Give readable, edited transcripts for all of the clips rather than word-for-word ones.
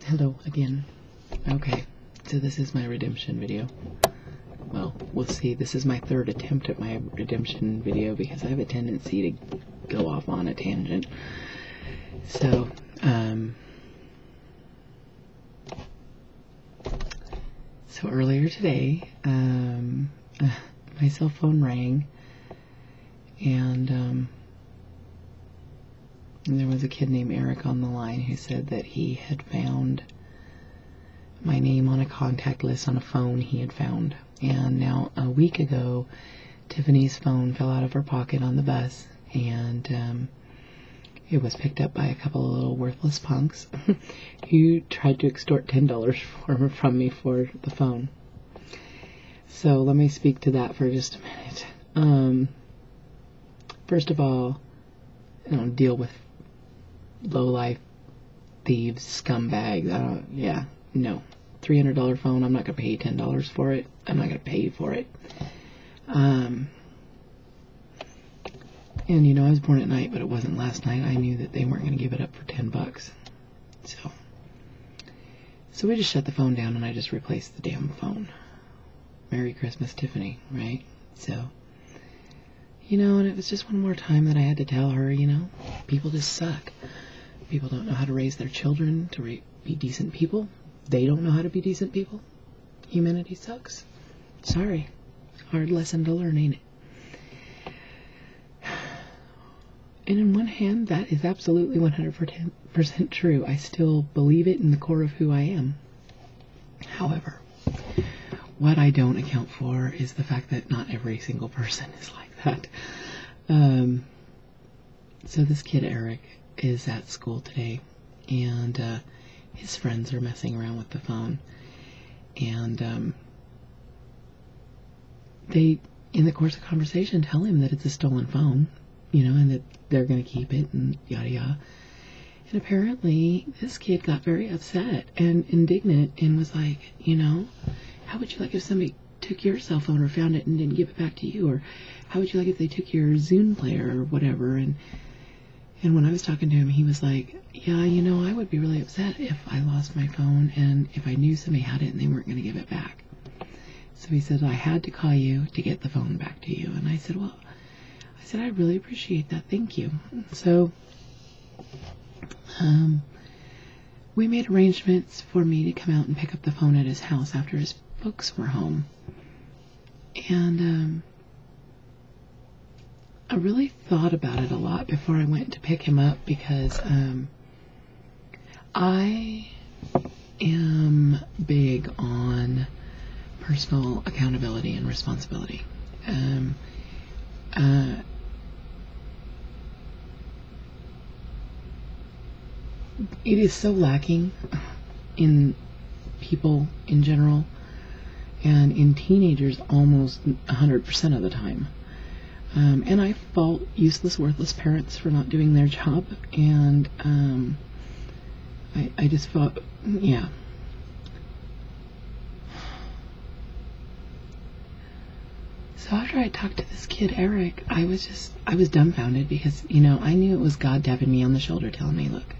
Hello again. Okay, so this is my redemption video. Well, we'll see. This is my third attempt at my redemption video because I have a tendency to go off on a tangent. So, earlier today, my cell phone rang, and there was a kid named Eric on the line who said that he had found my name on a contact list on a phone he had found. And now, a week ago, Tiffany's phone fell out of her pocket on the bus, and it was picked up by a couple of little worthless punks who tried to extort $10 from me for the phone. So let me speak to that for just a minute. First of all, deal with low-life thieves, scumbags. No. $300 phone, I'm not going to pay you $10 for it. I'm not going to pay you for it. And I was born at night, but it wasn't last night. I knew that they weren't going to give it up for $10. So we just shut the phone down and I just replaced the damn phone. Merry Christmas, Tiffany, right? So, and it was just one more time that I had to tell her, people just suck. People don't know how to raise their children to be decent people. They don't know how to be decent people. Humanity sucks. Sorry. Hard lesson to learn, ain't it? And in one hand, that is absolutely 100% true. I still believe it in the core of who I am. However, what I don't account for is the fact that not every single person is like that. So this kid, Eric, is at school today, and his friends are messing around with the phone. And they, in the course of conversation, tell him that it's a stolen phone, and that they're going to keep it, and yada yada. And apparently, this kid got very upset and indignant and was like, how would you like if somebody took your cell phone or found it and didn't give it back to you? Or how would you like if they took your Zune player or whatever? And when I was talking to him, he was like, yeah, I would be really upset if I lost my phone and if I knew somebody had it and they weren't going to give it back. So he said, I had to call you to get the phone back to you. And I said, I really appreciate that. Thank you. So we made arrangements for me to come out and pick up the phone at his house after his folks were home. And I really thought about it a lot before I went to pick him up because I am big on personal accountability and responsibility. It is so lacking in people in general, and in teenagers almost 100% of the time. And I fault useless, worthless parents for not doing their job, and I just thought, yeah. So after I talked to this kid, Eric, I was dumbfounded because, I knew it was God tapping me on the shoulder telling me, look,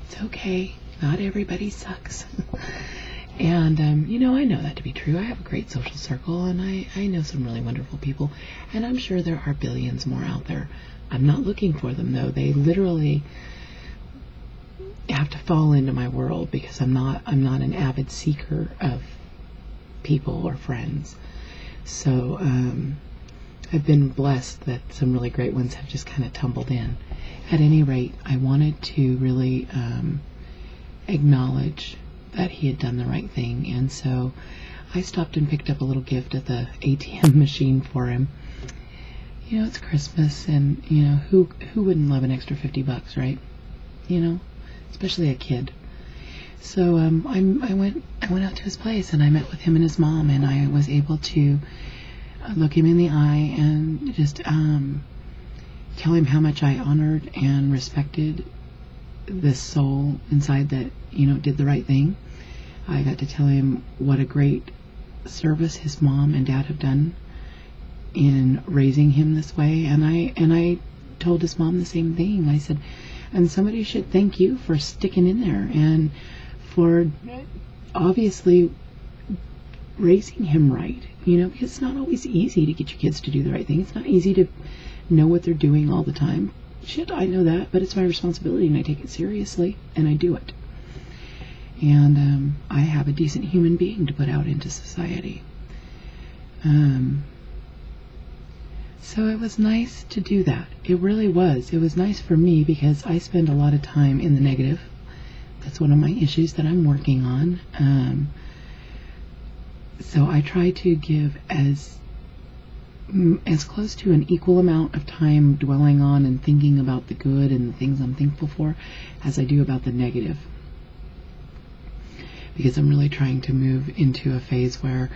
it's okay, not everybody sucks. And, I know that to be true. I have a great social circle, and I know some really wonderful people, and I'm sure there are billions more out there. I'm not looking for them, though. They literally have to fall into my world because I'm not an avid seeker of people or friends. So, I've been blessed that some really great ones have just kind of tumbled in. At any rate, I wanted to really acknowledge that he had done the right thing, and so I stopped and picked up a little gift at the ATM machine for him. It's Christmas, and who wouldn't love an extra $50, right? Especially a kid. So I went out to his place, and I met with him and his mom, and I was able to look him in the eye and just tell him how much I honored and respected this soul inside that did the right thing. I got to tell him what a great service his mom and dad have done in raising him this way, and I told his mom the same thing. I said, and somebody should thank you for sticking in there and for obviously raising him right, because it's not always easy to get your kids to do the right thing. It's not easy to know what they're doing all the time. Shit, I know that, but it's my responsibility, and I take it seriously, and I do it. And I have a decent human being to put out into society. So it was nice to do that. It really was. It was nice for me because I spend a lot of time in the negative. That's one of my issues that I'm working on. So I try to give as close to an equal amount of time dwelling on and thinking about the good and the things I'm thankful for as I do about the negative. Because I'm really trying to move into a phase where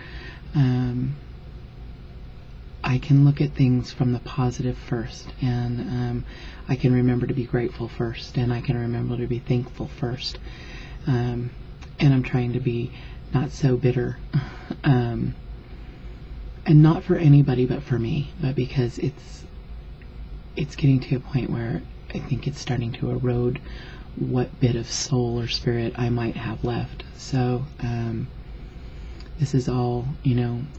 I can look at things from the positive first, and I can remember to be grateful first, and I can remember to be thankful first. And I'm trying to be not so bitter, and not for anybody but for me, but because it's getting to a point where I think it's starting to erode what bit of soul or spirit I might have left. So this is all,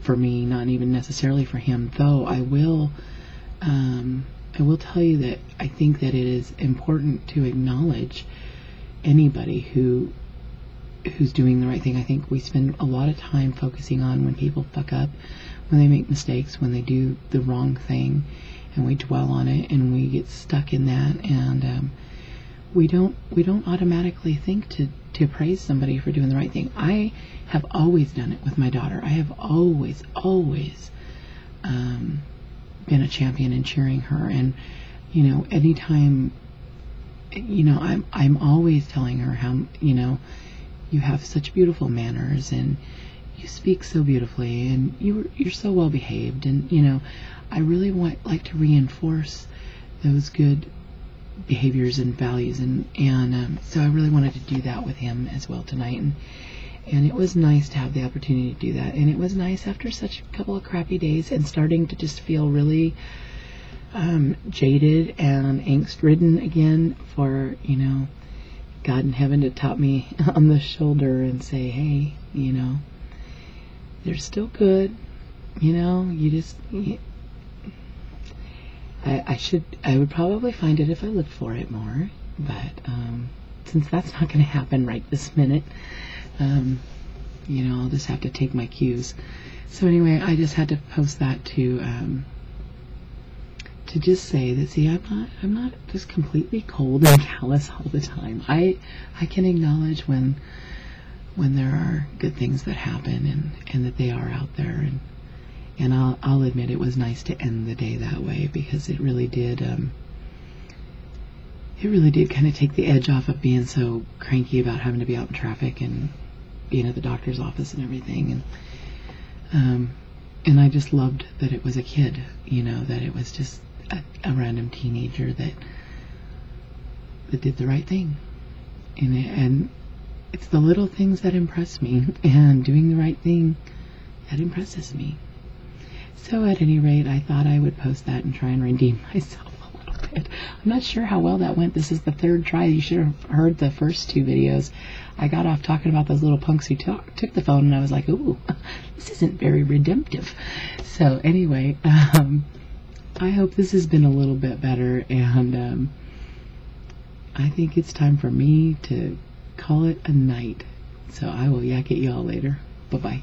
for me, not even necessarily for him, though I will tell you that I think that it is important to acknowledge anybody who's doing the right thing. I think we spend a lot of time focusing on when people fuck up, when they make mistakes, when they do the wrong thing, and we dwell on it and we get stuck in that, and we don't automatically think to praise somebody for doing the right thing. I have always done it with my daughter. I have always been a champion in cheering her, and anytime, I'm always telling her how you have such beautiful manners, and you speak so beautifully, and you're so well behaved, and I really like to reinforce those good behaviors and values, and so I really wanted to do that with him as well tonight, and it was nice to have the opportunity to do that. And it was nice after such a couple of crappy days and starting to just feel really jaded and angst ridden again, for God in heaven to tap me on the shoulder and say, hey, they're still good, I would probably find it if I looked for it more, but since that's not going to happen right this minute, I'll just have to take my cues. So anyway, I just had to post that to just say that, see, I'm not just completely cold and callous all the time. I can acknowledge when there are good things that happen, and that they are out there, and I'll admit it was nice to end the day that way, because it really did kind of take the edge off of being so cranky about having to be out in traffic and being at the doctor's office and everything, and I just loved that it was a kid, that it was just a random teenager that did the right thing, and it's the little things that impress me, and doing the right thing that impresses me. So at any rate, I thought I would post that and try and redeem myself a little bit. I'm not sure how well that went. This is the third try. You should have heard the first two videos. I got off talking about those little punks who took the phone, and I was like, ooh, this isn't very redemptive. So anyway, I hope this has been a little bit better, and I think it's time for me to call it a night. So I will yak at y'all later. Bye-bye.